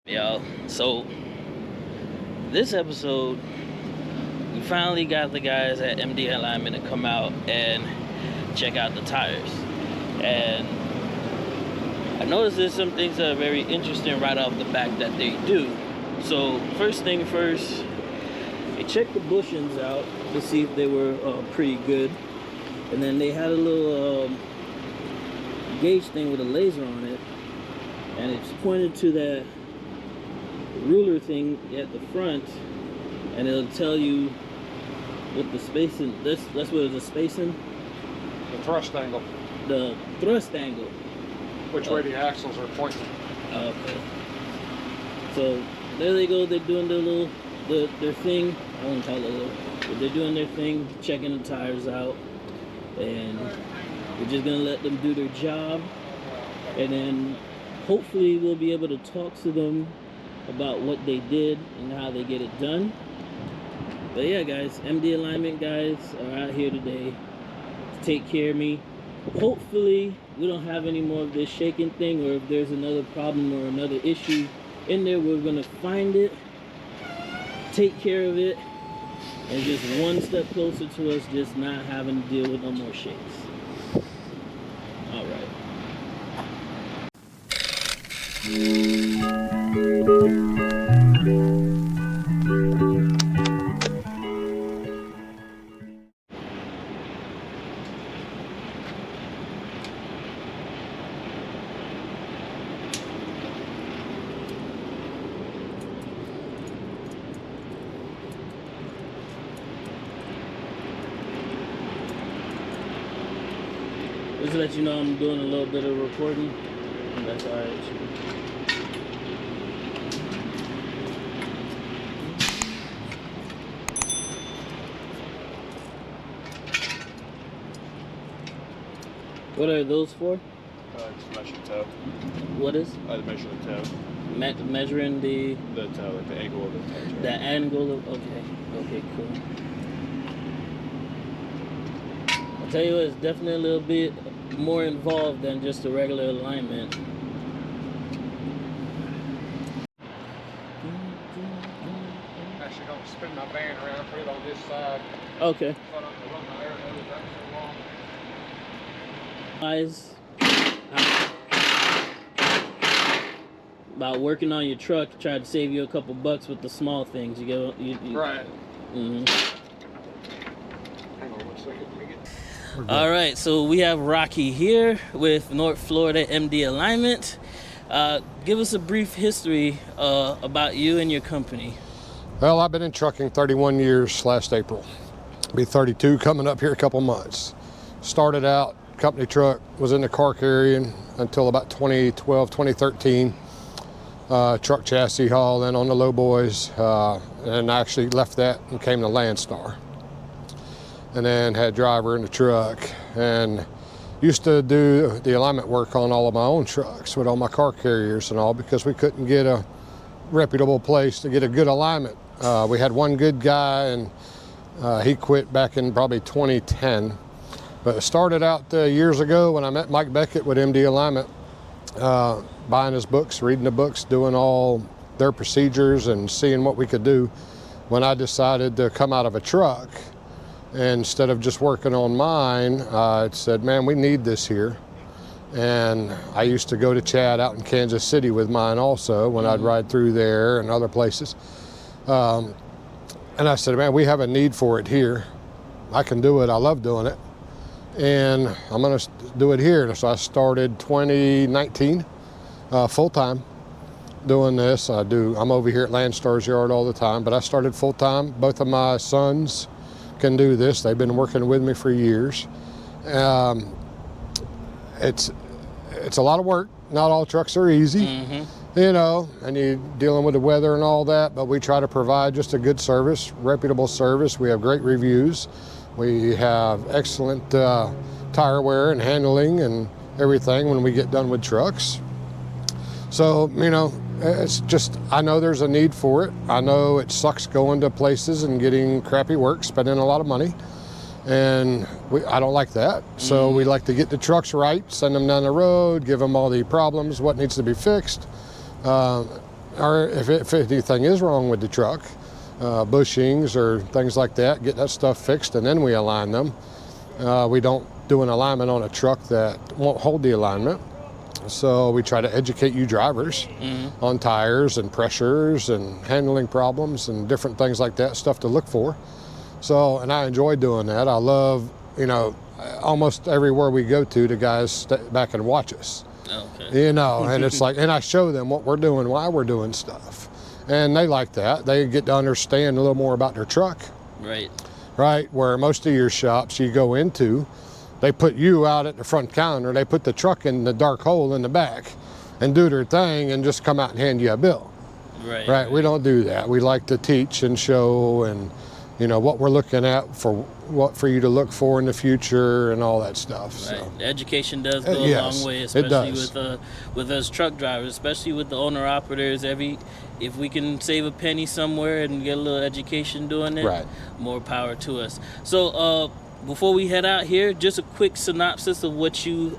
Yo, so this episode, we finally got the guys at MD Alignment to come out and check out the tires. And I noticed there's some things that are very interesting right off the back that they do. So first thing first, they checked the bushings out to see if they were pretty good. And then they had a little gauge thing with a laser on it. And it's pointed to that ruler thing at the front, and it'll tell you what the spacing. That's what the spacing. The thrust angle. The thrust angle. Which way the axles are pointing. Okay. So there they go. They're doing their thing. I won't call it little, but they're doing their thing, checking the tires out, and we're just gonna let them do their job, and then hopefully we'll be able to talk to them about what they did and how they get it done. But yeah, guys, MD Alignment guys are out here today to take care of me. Hopefully we don't have any more of this shaking thing, or if there's another problem or another issue in there, we're gonna find it, take care of it, and just one step closer to us just not having to deal with no more shakes. All right. Just to let you know, I'm doing a little bit of recording, and that's all right. What are those for? It's measure toe. What is? Measure the toe. Measuring the toe, like the angle of the toe. the angle of, okay, cool. I'll tell you what, it's definitely a little bit more involved than just a regular alignment. Actually gonna spin my van around, put it on this side. Okay. So I don't have to run my air hose out so long. Guys, about working on your truck, try to save you a couple bucks with the small things. You go, you Right. Mm-hmm. Hang on 1 second. Let me get. All right, so we have Rocky here with North Florida MD Alignment. Give us a brief history about you and your company. Well, I've been in trucking 31 years last April. Be 32 coming up here a couple months. Started out company truck, was in the car carrying until about 2012, 2013. Truck chassis haul, then on the low boys, and I actually left that and came to Landstar. And then had driver in the truck, and used to do the alignment work on all of my own trucks with all my car carriers and all, because we couldn't get a reputable place to get a good alignment. We had one good guy, and he quit back in probably 2010. But it started out years ago when I met Mike Beckett with MD Alignment, buying his books, reading the books, doing all their procedures and seeing what we could do. When I decided to come out of a truck, instead of just working on mine, I said, man, we need this here. And I used to go to Chad out in Kansas City with mine also when I'd ride through there and other places. And I said, man, we have a need for it here. I can do it, I love doing it. And I'm gonna do it here. So I started 2019 full-time doing this. I'm over here at Landstar's yard all the time, but I started full-time. Both of my sons can do this. They've been working with me for years. It's a lot of work. Not all trucks are easy, you know, and you're dealing with the weather and all that, but we try to provide just a good service, reputable service. We have great reviews. We have excellent tire wear and handling and everything when we get done with trucks. So, you know, it's just, I know there's a need for it. I know it sucks going to places and getting crappy work, spending a lot of money. And I don't like that. So we like to get the trucks right, send them down the road, give them all the problems, what needs to be fixed. or if anything is wrong with the truck, bushings or things like that, get that stuff fixed, and then we align them. We don't do an alignment on a truck that won't hold the alignment. So we try to educate you drivers on tires and pressures and handling problems and different things like that, stuff to look for. So, and I enjoy doing that. I love, you know, almost everywhere we go to, the guys stay back and watch us. Okay. You know, and it's like, and I show them what we're doing, why we're doing stuff. And they like that. They get to understand a little more about their truck. Right. Right, where most of your shops you go into, they put you out at the front counter, they put the truck in the dark hole in the back and do their thing and just come out and hand you a bill. Right, we don't do that. We like to teach and show, and you know what we're looking at for you to look for in the future and all that stuff. Right. So Education does go a yes, long way, it especially does. with us truck drivers, especially with the owner operators. If we can save a penny somewhere and get a little education doing it, Right. more power to us. So before we head out here, just a quick synopsis of what you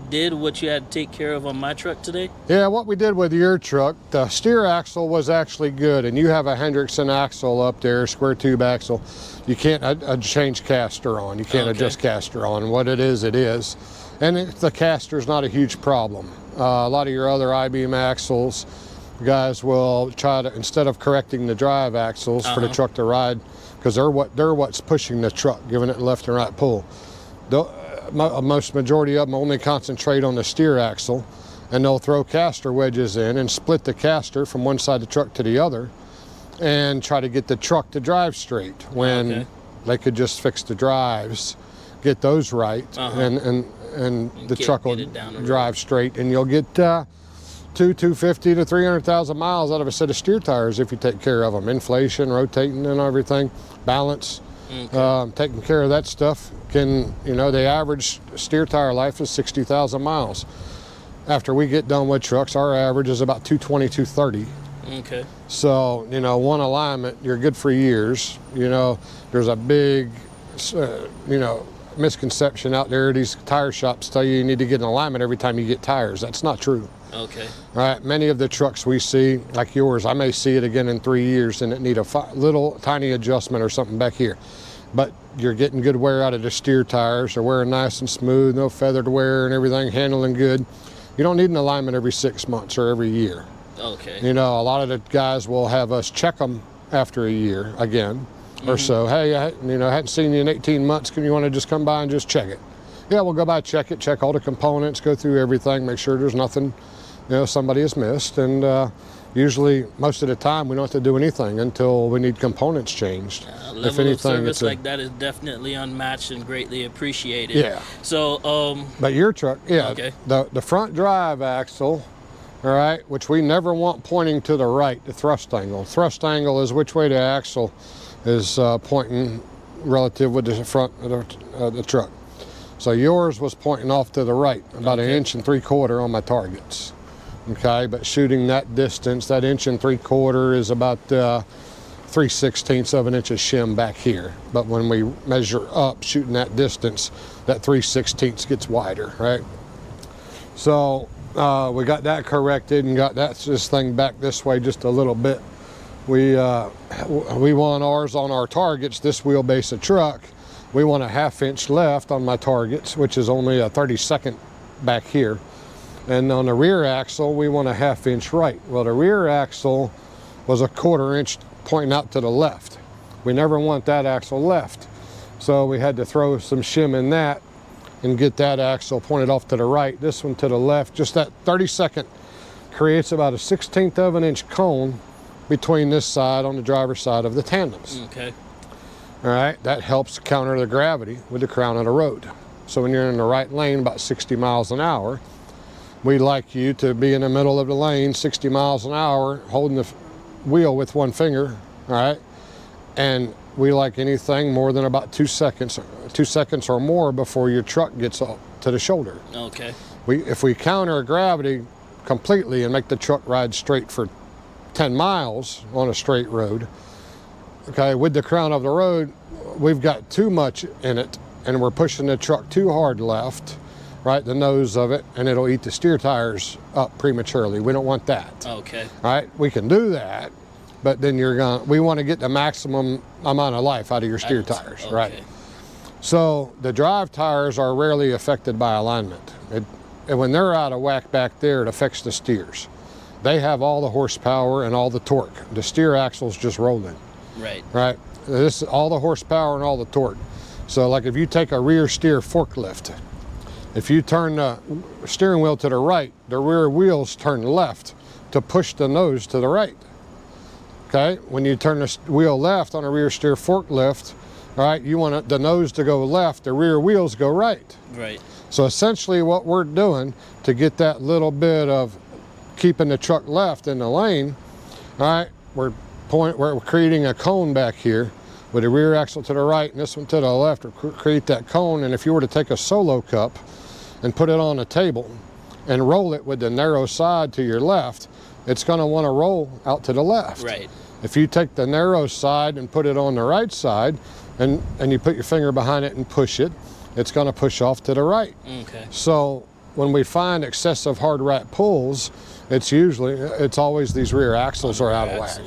did, what you had to take care of on my truck today. Yeah, what we did with your truck, the steer axle was actually good, and you have a Hendrickson axle up there, square tube axle. You can't change caster on. You can't adjust caster on. What it is, and the caster's not a huge problem. A lot of your other I-beam axles, guys will try to, instead of correcting the drive axles for the truck to ride, because they're what's pushing the truck, giving it left and right pull. Most majority of them only concentrate on the steer axle, and they'll throw caster wedges in and split the caster from one side of the truck to the other and try to get the truck to drive straight when they could just fix the drives, get those right, and the truck will drive straight, and you'll get 250 to 300,000 miles out of a set of steer tires if you take care of them. Inflation, rotating and everything, balance, taking care of that stuff can, you know, the average steer tire life is 60,000 miles. After we get done with trucks, our average is about 220, 230. Okay. So, you know, one alignment, you're good for years. You know, there's a big, you know, misconception out there. These tire shops tell you need to get an alignment every time you get tires. That's not true. Okay. Right. Many of the trucks we see, like yours, I may see it again in 3 years and it need a little tiny adjustment or something back here. But you're getting good wear out of the steer tires. They're wearing nice and smooth, no feathered wear and everything, handling good. You don't need an alignment every 6 months or every year. Okay. You know, a lot of the guys will have us check them after a year again or so. Hey, I hadn't seen you in 18 months. Can you want to just come by and just check it? Yeah, we'll go by, check it, check all the components, go through everything, make sure there's nothing, you know, somebody has missed. And usually, most of the time, we don't have to do anything until we need components changed. Level of service like that is definitely unmatched and greatly appreciated. Yeah. So, but your truck, yeah, okay. the front drive axle, all right, which we never want pointing to the right, the thrust angle. Thrust angle is which way the axle is pointing relative with the front of the truck. So yours was pointing off to the right, about 1 3/4 inches on my targets. Okay, but shooting that distance, that 1 3/4 inches is about 3/16 of an inch of shim back here. But when we measure up, shooting that distance, that 3/16 gets wider, right? So we got that corrected and got this thing back this way just a little bit. We want ours on our targets, this wheelbase of truck. We want a 1/2 inch left on my targets, which is only a 32nd back here. And on the rear axle, we want a 1/2 inch right. Well, the rear axle was a 1/4 inch pointing out to the left. We never want that axle left. So we had to throw some shim in that and get that axle pointed off to the right, this one to the left. Just that 32nd creates about a 1/16 of an inch cone between this side on the driver's side of the tandems. Okay. All right, that helps counter the gravity with the crown of the road. So when you're in the right lane, about 60 miles an hour, we like you to be in the middle of the lane, 60 miles an hour, holding the wheel with one finger, all right? And we like anything more than about 2 seconds or more before your truck gets up to the shoulder. Okay. If we counter gravity completely and make the truck ride straight for 10 miles on a straight road, okay, with the crown of the road, we've got too much in it and we're pushing the truck too hard left right, the nose of it, and it'll eat the steer tires up prematurely. We don't want that. Okay. Right? We can do that, but then we want to get the maximum amount of life out of your steer tires, okay. right? So the drive tires are rarely affected by alignment. And when they're out of whack back there, it affects the steers. They have all the horsepower and all the torque. The steer axle's just rolling. Right. Right? This is all the horsepower and all the torque. So like if you take a rear steer forklift, if you turn the steering wheel to the right, the rear wheels turn left to push the nose to the right. Okay? When you turn the wheel left on a rear steer forklift, all right, you want the nose to go left, the rear wheels go right. Right. So essentially what we're doing to get that little bit of keeping the truck left in the lane, all right, we're creating a cone back here with the rear axle to the right and this one to the left to create that cone. And if you were to take a solo cup and put it on a table and roll it with the narrow side to your left, it's going to want to roll out to the left. Right. If you take the narrow side and put it on the right side and you put your finger behind it and push it, it's going to push off to the right. Okay. So when we find excessive hard rat pulls, it's always these rear axles are out of whack.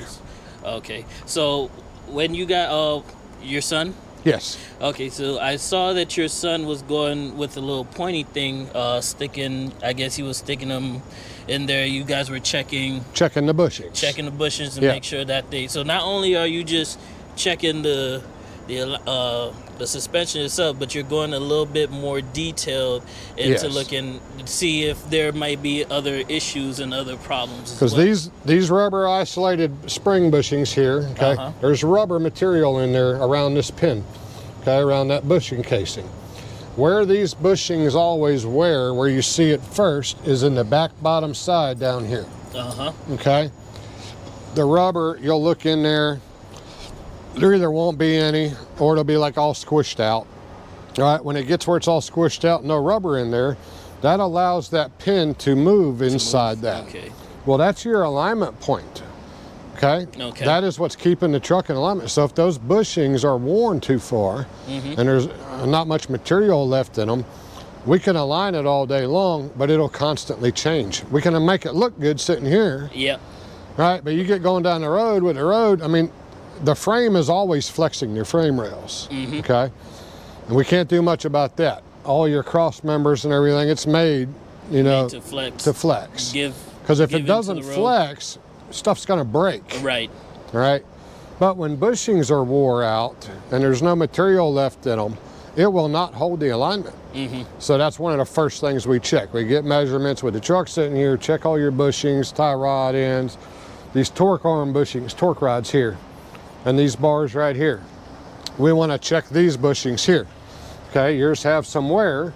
Okay. So when you got your son? Yes. Okay, so I saw that your son was going with a little pointy thing, sticking, I guess he was sticking them in there. You guys were checking the bushings. Checking the bushings to make sure that so not only are you just checking the suspension itself, but you're going a little bit more detailed into looking to see if there might be other issues and other problems. Because these rubber isolated spring bushings here, okay, there's rubber material in there around this pin, okay, around that bushing casing. Where these bushings always wear, where you see it first, is in the back bottom side down here. Okay, the rubber, you'll look in there. There either won't be any, or it'll be like all squished out. All right, when it gets where it's all squished out, no rubber in there, that allows that pin to move inside that. Okay. Well, that's your alignment point. Okay? Okay. That is what's keeping the truck in alignment. So if those bushings are worn too far, and there's not much material left in them, we can align it all day long, but it'll constantly change. We can make it look good sitting here. Yep. Right, but you get going down the road with the road, I mean, the frame is always flexing your frame rails, okay? And we can't do much about that. All your cross members and everything, it's made, to flex. Because if it doesn't flex, stuff's gonna break. Right. Right? But when bushings are wore out and there's no material left in them, it will not hold the alignment. So that's one of the first things we check. We get measurements with the truck sitting here, check all your bushings, tie rod ends, these torque arm bushings, torque rods here, and these bars right here. We want to check these bushings here. Okay, yours have some wear,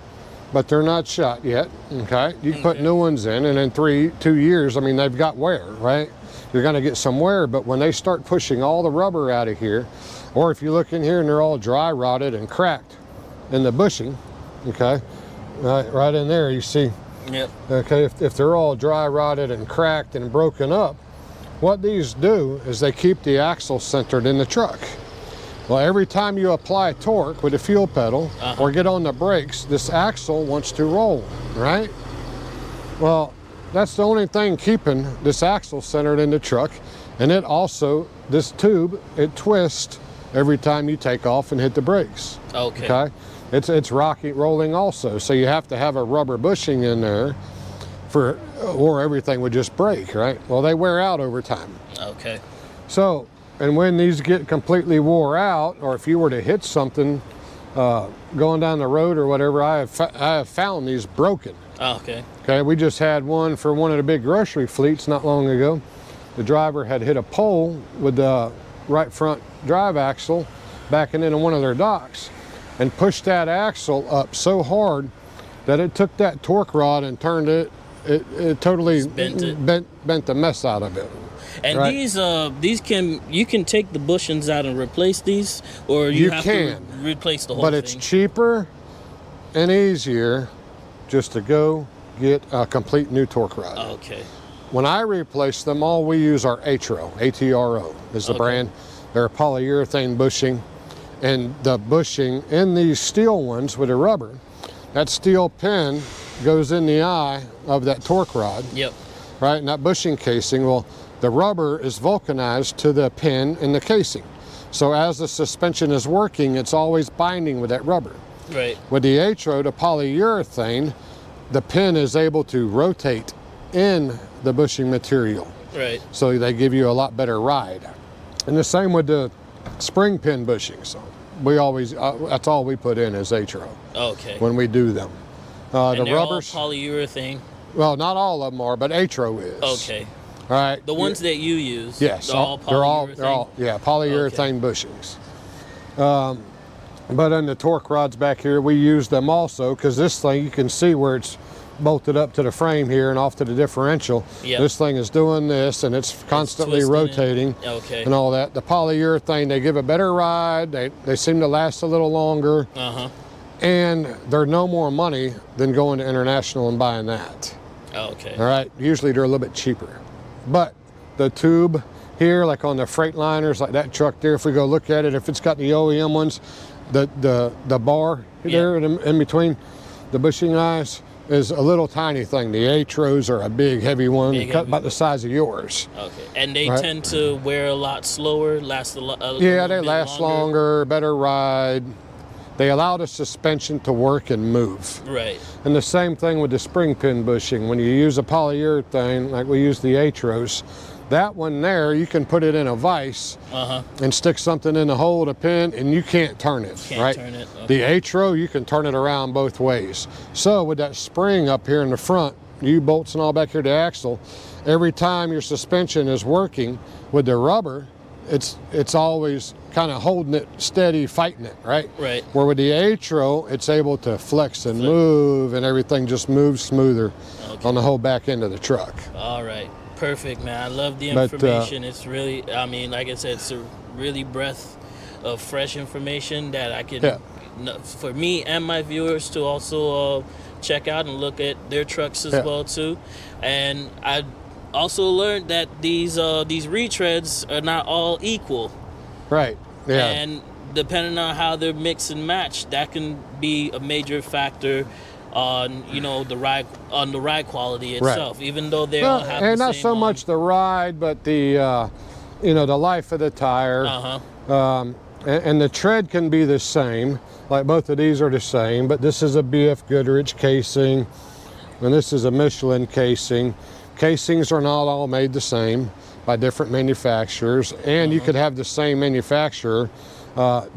but they're not shot yet. Okay, you can put new ones in, and in 2 years, I mean, they've got wear, right? You're going to get some wear, but when they start pushing all the rubber out of here, or if you look in here and they're all dry rotted and cracked in the bushing, okay, right in there you see. Yep. Okay, if they're all dry rotted and cracked and broken up, what these do is they keep the axle centered in the truck. Well, every time you apply torque with the fuel pedal or get on the brakes, this axle wants to roll, right? Well, that's the only thing keeping this axle centered in the truck. And it also, this tube, it twists every time you take off and hit the brakes. Okay. It's rolling also. So you have to have a rubber bushing in there or everything would just break, right? Well, they wear out over time. Okay. So, and when these get completely wore out, or if you were to hit something going down the road or whatever, I have found these broken. Okay. Okay, we just had one for one of the big grocery fleets not long ago. The driver had hit a pole with the right front drive axle backing into one of their docks and pushed that axle up so hard that it took that torque rod and turned it totally bent the mess out of it. And right? these you can take the bushings out and replace these, or you have to replace the whole thing. But it's cheaper and easier just to go get a complete new torque rod. Okay. When I replace them, all we use are Atro, A-T-R-O is the brand. They're a polyurethane bushing, and the bushing in these steel ones with the rubber, that steel pin goes in the eye of that torque rod. Yep. Right, and that bushing casing, well, the rubber is vulcanized to the pin in the casing. So as the suspension is working, it's always binding with that rubber. Right. With the Retread, the polyurethane, the pin is able to rotate in the bushing material. Right. So they give you a lot better ride. And the same with the spring pin bushings. We always, that's all we put in is Retread. Okay. When we do them. And the they're rubbers, all polyurethane. well, not all of them are, but Retread is. Okay. All right. The ones that you use. Yes, They're all polyurethane. they're all yeah, polyurethane bushings. But on the torque rods back here, we use them also because this thing, you can see where it's bolted up to the frame here and off to the differential. Yep. This thing is doing this and it's constantly rotating and all that. The polyurethane, they give a better ride. They seem to last a little longer. And they're no more money than going to International and buying that. Okay. All right. Usually they're a little bit cheaper. But the tube here, like on the Freightliners, like that truck there, if we go look at it, if it's got the OEM ones, the bar there in between the bushing eyes is a little tiny thing. The Retreads are a big, heavy one, cut about the size of yours. Okay. And they tend to wear a lot slower, last a lot. Yeah, they last longer, better ride. They allow the suspension to work and move. Right. And the same thing with the spring pin bushing. When you use a polyurethane, like we use the Retreads, that one there, you can put it in a vise and stick something in the hole of the pin, and you can't turn it, right? Turn it. Okay. The Retread, you can turn it around both ways. So with that spring up here in the front, U-bolts and all back here, the axle, every time your suspension is working with the rubber, it's always kind of holding it steady, fighting it, right? Right. Where with the Retread, it's able to flex and move, and everything just moves smoother on the whole back end of the truck. All right. Perfect, man. I love the information. It's really, I mean, like I said, it's a really breath of fresh information that I can, for me and my viewers to also check out and look at their trucks as well too. And I also learned that these retreads are not all equal. Right. Yeah. And depending on how they're mix and match, that can be a major factor on the ride quality itself. Even though they all have and the not same so much the ride, but the the life of the tire. And the tread can be the same. Like both of these are the same, but this is a BF Goodrich casing, and this is a Michelin casing. Casings are not all made the same by different manufacturers, and you could have the same manufacturer,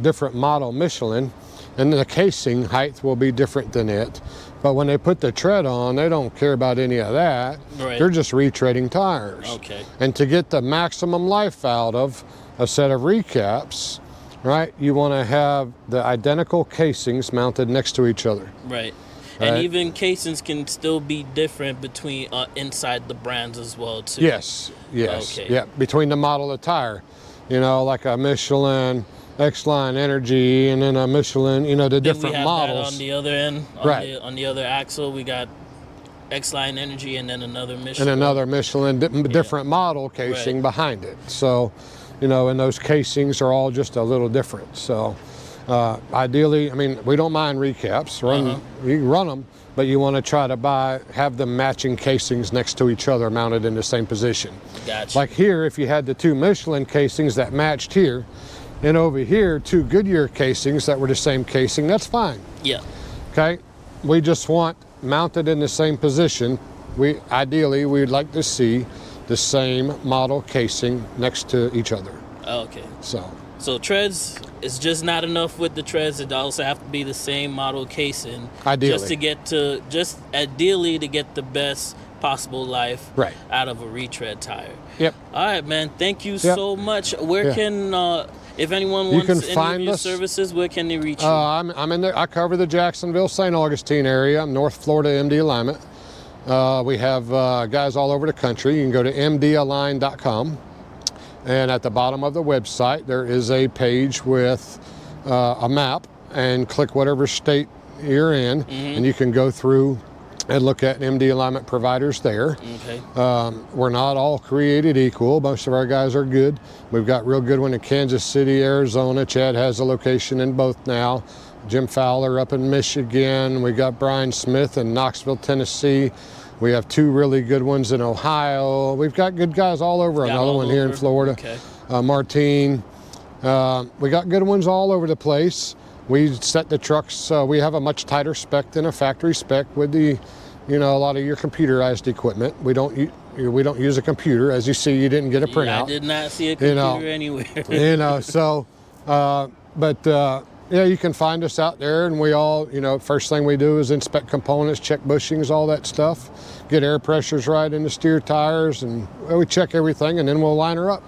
different model Michelin, and the casing height will be different than it. But when they put the tread on, they don't care about any of that. Right. They're just retreading tires. Okay. And to get the maximum life out of a set of recaps, right, you want to have the identical casings mounted next to each other. Right. And even casings can still be different between inside the brands as well too. Yes. Okay. Yeah, between the model of tire. Like a Michelin X-Line Energy, and then a Michelin, the different we have models. That on the other end, right. On the other axle, we got X-Line Energy and then another Michelin. And another Michelin, different model casing behind it. So, and those casings are all just a little different. So, ideally, we don't mind recaps. You can run them, but you want to try to have them matching casings next to each other, mounted in the same position. Gotcha. Like here, if you had the two Michelin casings that matched here, and over here, two Goodyear casings that were the same casing, that's fine. Yeah. Okay? We just want mounted in the same position. Ideally, we'd like to see the same model casing next to each other. Okay. So treads is just not enough with the treads. It also have to be the same model casing. Ideally. Ideally to get the best possible life out of a retread tire. Yep. All right, man. Thank you so much. Where can if anyone wants any of your services, where can they reach you? I'm in there. I cover the Jacksonville, St. Augustine area. I'm North Florida MD Alignment. We have guys all over the country. You can go to mdalign.com, and at the bottom of the website there is a page with a map, and click whatever state you're in, and you can go through and look at MD alignment providers there. Okay. We're not all created equal. Most of our guys are good. We've got real good one in Kansas City, Arizona. Chad has a location in both now. Jim Fowler up in Michigan. We got Brian Smith in Knoxville, Tennessee. We have 2 really good ones in Ohio. We've got good guys all over. Another one here in Florida. Okay. Martine. We got good ones all over the place. We set the trucks. We have a much tighter spec than a factory spec with the, a lot of your computerized equipment. We don't use a computer. As you see, you didn't get a printout. Yeah, I did not see a computer anywhere. So, yeah, you can find us out there, and we all, first thing we do is inspect components, check bushings, all that stuff, get air pressures right in the steer tires, and we check everything, and then we'll line her up.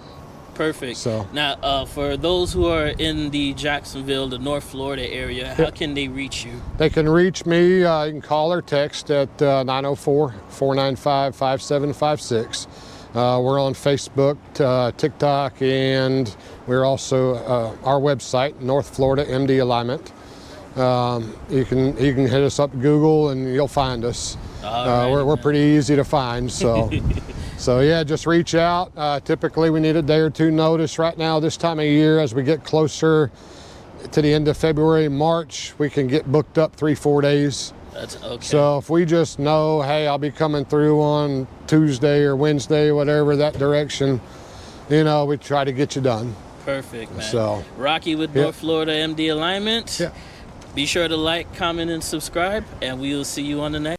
Perfect. So now, for those who are in the Jacksonville, the North Florida area, how can they reach you? They can reach me. You can call or text at 904-495-5756. We're on Facebook, TikTok, and we're also our website, North Florida MD Alignment. You can hit us up Google and you'll find us. We're pretty easy to find, so. So yeah, just reach out. Typically we need a day or 2 notice. Right now, this time of year, as we get closer to the end of February, March, we can get booked up 3-4 days. That's okay. So if we just know, hey, I'll be coming through on Tuesday or Wednesday, whatever, that direction, we try to get you done. Perfect, man. So Rocky with North Florida MD Alignment. Yeah. Be sure to like, comment, and subscribe, and we will see you on the next